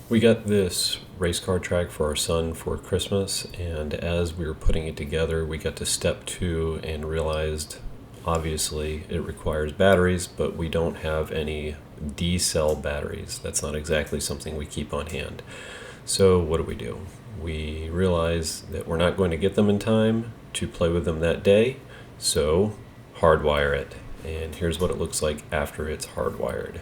We got this race car track for our son for Christmas, and as we were putting it together, we got to step 2 and realized obviously it requires batteries, but we don't have any D-cell batteries. That's not exactly something we keep on hand. So what do? We realize that we're not going to get them in time to play with them that day, so hardwire it. And here's what it looks like after it's hardwired.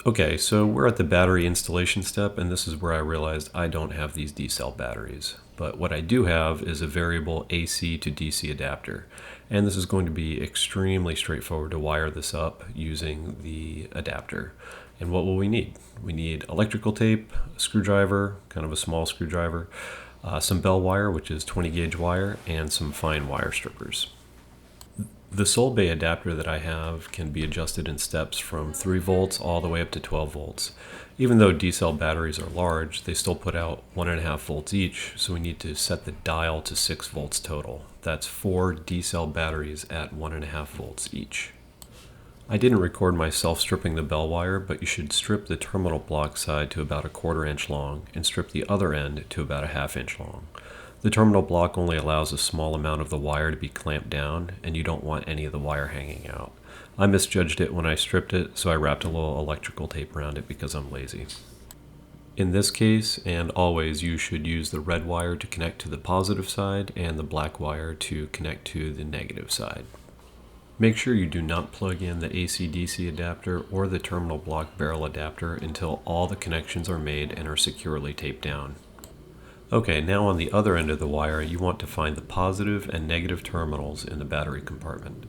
Okay, so we're at the battery installation step, and this is where I realized I don't have these D-cell batteries. But what I do have is a variable AC to DC adapter. And this is going to be extremely straightforward to wire this up using the adapter. And what will we need? We need electrical tape, a screwdriver, kind of a small screwdriver, some bell wire, which is 20 gauge wire, and some fine wire strippers. The Solvay adapter that I have can be adjusted in steps from 3 volts all the way up to 12 volts. Even though D-cell batteries are large, they still put out 1.5 volts each, so we need to set the dial to 6 volts total. That's 4 D-cell batteries at 1.5 volts each. I didn't record myself stripping the bell wire, but you should strip the terminal block side to about 1/4 inch long and strip the other end to about 1/2 inch long. The terminal block only allows a small amount of the wire to be clamped down, and you don't want any of the wire hanging out. I misjudged it when I stripped it, so I wrapped a little electrical tape around it because I'm lazy. In this case, and always, you should use the red wire to connect to the positive side and the black wire to connect to the negative side. Make sure you do not plug in the AC-DC adapter or the terminal block barrel adapter until all the connections are made and are securely taped down. Okay, now on the other end of the wire, you want to find the positive and negative terminals in the battery compartment.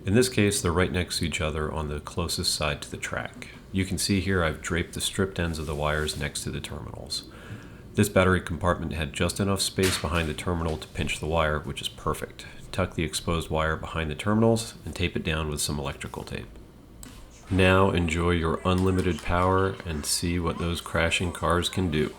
In this case, they're right next to each other on the closest side to the track. You can see here I've draped the stripped ends of the wires next to the terminals. This battery compartment had just enough space behind the terminal to pinch the wire, which is perfect. Tuck the exposed wire behind the terminals and tape it down with some electrical tape. Now enjoy your unlimited power and see what those crashing cars can do.